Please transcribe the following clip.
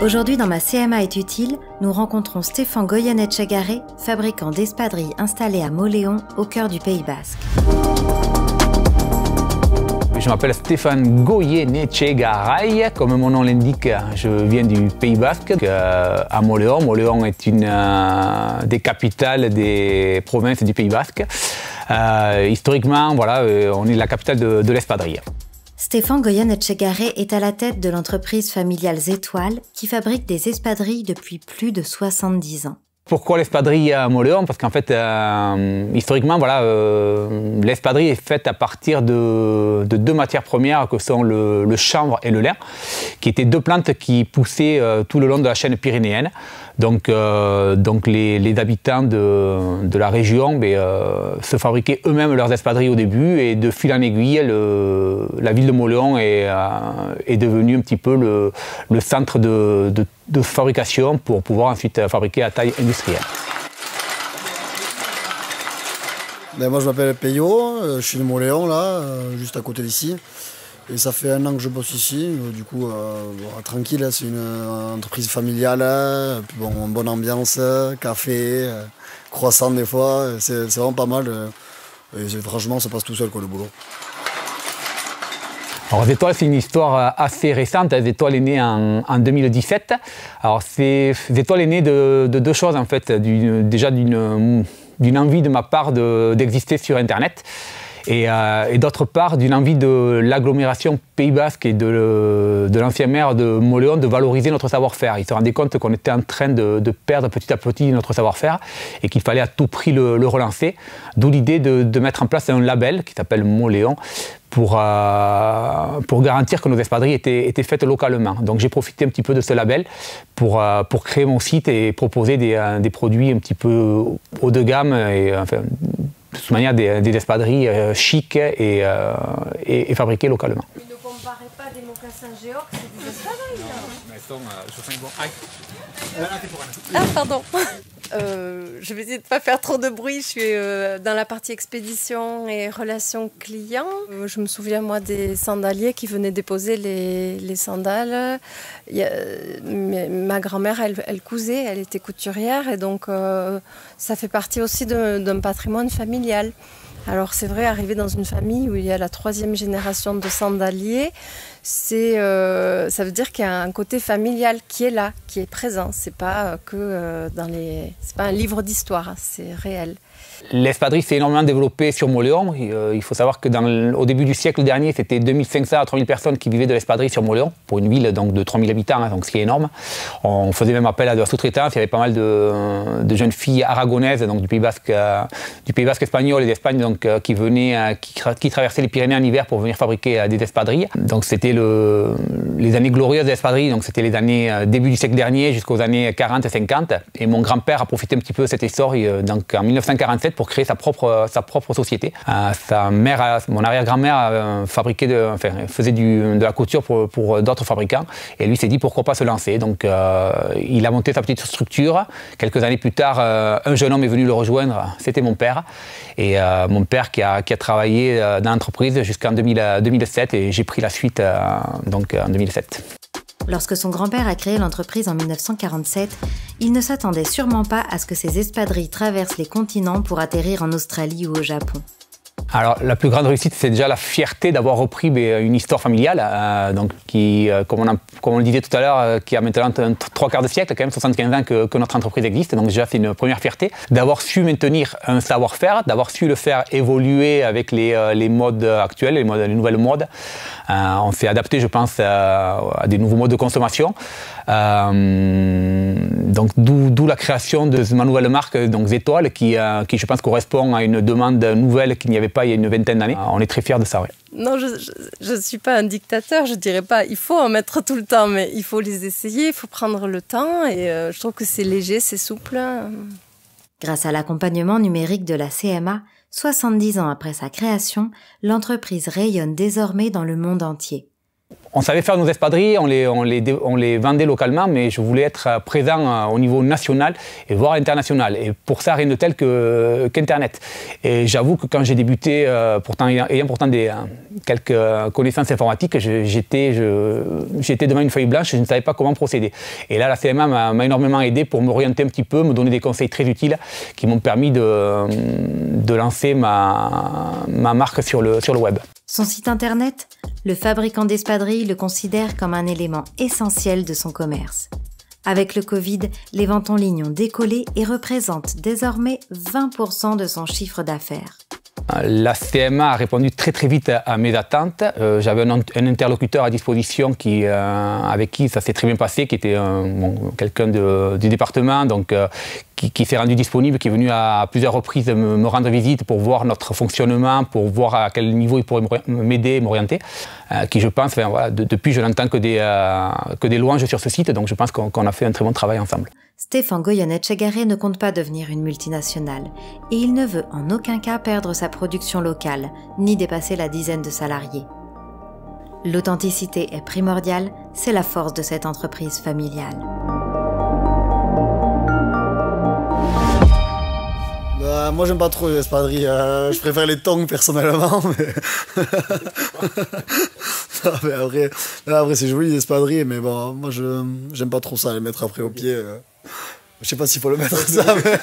Aujourd'hui, dans ma CMA est utile, nous rencontrons Stéphane Goyenetxegaray, fabricant d'espadrilles installé à Mauléon, au cœur du Pays Basque. Je m'appelle Stéphane Goyenetxegaray, comme mon nom l'indique, je viens du Pays Basque, à Mauléon. Mauléon est une des capitales des provinces du Pays Basque. Historiquement, voilà, on est la capitale de l'espadrille. Stéphane Goyenetxegaray est à la tête de l'entreprise familiale Zétoile qui fabrique des espadrilles depuis plus de 70 ans. Pourquoi l'espadrille à Mauléon? Parce qu'en fait, historiquement, voilà, l'espadrille est faite à partir de deux matières premières que sont le chanvre et le lin, qui étaient deux plantes qui poussaient tout le long de la chaîne pyrénéenne. Donc les habitants de la région se fabriquaient eux-mêmes leurs espadrilles au début, et de fil en aiguille, la ville de Mauléon est devenue un petit peu le centre de fabrication pour pouvoir ensuite fabriquer à taille industrielle. Moi je m'appelle Peyo, je suis de Mauléon là, juste à côté d'ici. Et ça fait 1 an que je bosse ici, du coup tranquille, c'est une entreprise familiale, bon, bonne ambiance, café, croissant des fois, c'est vraiment pas mal. Et franchement ça passe tout seul quoi, le boulot. Alors Zétoile, c'est une histoire assez récente. Zétoile est né en 2017. Alors Zétoile est né de deux choses en fait. Déjà d'une envie de ma part d'exister sur Internet. Et d'autre part, d'une envie de l'agglomération Pays Basque et de l'ancien maire de Mauléon de valoriser notre savoir-faire. Il se rendait compte qu'on était en train de perdre petit à petit notre savoir-faire et qu'il fallait à tout prix le relancer. D'où l'idée de mettre en place un label qui s'appelle Mauléon pour garantir que nos espadrilles étaient faites localement. Donc j'ai profité un petit peu de ce label pour créer mon site et proposer des produits un petit peu haut de gamme et enfin, de toute manière des espadrilles chics et fabriquées localement. Ne comparez pas des mocassins Géorg, c'est des espadrilles. Mais elles sont sur 5 bons. Ah, pardon. Je vais essayer de ne pas faire trop de bruit. Je suis dans la partie expédition et relations clients. Je me souviens, moi, des sandaliers qui venaient déposer les sandales. Ma grand-mère, elle cousait, elle était couturière. Et donc, ça fait partie aussi d'un patrimoine familial. Alors c'est vrai, arriver dans une famille où il y a la 3e génération de sandaliers, ça veut dire qu'il y a un côté familial qui est là, qui est présent. C'est pas c'est pas un livre d'histoire, c'est réel. L'espadrille s'est énormément développée sur Mauléon. Il faut savoir que au début du siècle dernier, c'était 2500 à 3000 personnes qui vivaient de l'espadrille sur Mauléon, pour une ville donc, de 3000 habitants, hein, donc ce qui est énorme. On faisait même appel à de la sous-traitance. Il y avait pas mal de jeunes filles aragonaises, donc du Pays Basque espagnol et d'Espagne, donc, qui traversaient les Pyrénées en hiver pour venir fabriquer des espadrilles. Donc c'était les années glorieuses de l'espadrille, donc c'était les années début du siècle dernier jusqu'aux années 40-50. Et mon grand-père a profité un petit peu de cet essor donc, en 1947 pour créer sa propre société. Mon arrière-grand-mère faisait de la couture pour d'autres fabricants, et lui s'est dit pourquoi pas se lancer. Donc il a monté sa petite structure. Quelques années plus tard, un jeune homme est venu le rejoindre, c'était mon père. Et mon père qui a travaillé dans l'entreprise jusqu'en 2007, et j'ai pris la suite donc en 2007. Lorsque son grand-père a créé l'entreprise en 1947, il ne s'attendait sûrement pas à ce que ses espadrilles traversent les continents pour atterrir en Australie ou au Japon. Alors, la plus grande réussite, c'est déjà la fierté d'avoir repris une histoire familiale, donc qui, comme on le disait tout à l'heure, qui a maintenant 3/4 de siècle, quand même 75 ans que notre entreprise existe. Donc déjà, c'est une première fierté d'avoir su maintenir un savoir-faire, d'avoir su le faire évoluer avec les modes actuels, les nouvelles modes. On s'est adapté, je pense, à des nouveaux modes de consommation. Donc d'où la création de ma nouvelle marque, donc Zétoile, qui je pense correspond à une demande nouvelle qu'il n'y avait pas il y a une vingtaine d'années. On est très fiers de ça, oui. Non, je ne suis pas un dictateur, je ne dirais pas il faut en mettre tout le temps, mais il faut les essayer, il faut prendre le temps, et je trouve que c'est léger, c'est souple. Grâce à l'accompagnement numérique de la CMA, 70 ans après sa création, l'entreprise rayonne désormais dans le monde entier. On savait faire nos espadrilles, on les vendait localement, mais je voulais être présent au niveau national et voire international. Et pour ça, rien de tel qu'Internet. Et j'avoue que quand j'ai débuté, ayant pourtant quelques connaissances informatiques, j'étais devant une feuille blanche et je ne savais pas comment procéder. Et là, la CMA m'a énormément aidé pour m'orienter un petit peu, me donner des conseils très utiles qui m'ont permis de lancer ma marque sur le web. Son site internet, le fabricant d'espadrilles le considère comme un élément essentiel de son commerce. Avec le Covid, les ventes en ligne ont décollé et représentent désormais 20% de son chiffre d'affaires. La CMA a répondu très très vite à mes attentes. J'avais un interlocuteur à disposition avec qui ça s'est très bien passé, qui était quelqu'un du département, donc, qui s'est rendu disponible, qui est venu à plusieurs reprises me rendre visite pour voir notre fonctionnement, pour voir à quel niveau il pourrait m'aider et m'orienter. Qui, je pense, voilà, depuis je n'entends que des louanges sur ce site, donc je pense qu'on a fait un très bon travail ensemble. Stéphane Goyennet-Chegaré ne compte pas devenir une multinationale et il ne veut en aucun cas perdre sa production locale, ni dépasser la dizaine de salariés. L'authenticité est primordiale, c'est la force de cette entreprise familiale. Moi j'aime pas trop les espadrilles, je préfère les tongs personnellement, mais après c'est joli les espadrilles, mais bon, moi j'aime pas trop ça, les mettre après au pied. Je sais pas s'il faut le mettre ça, mais...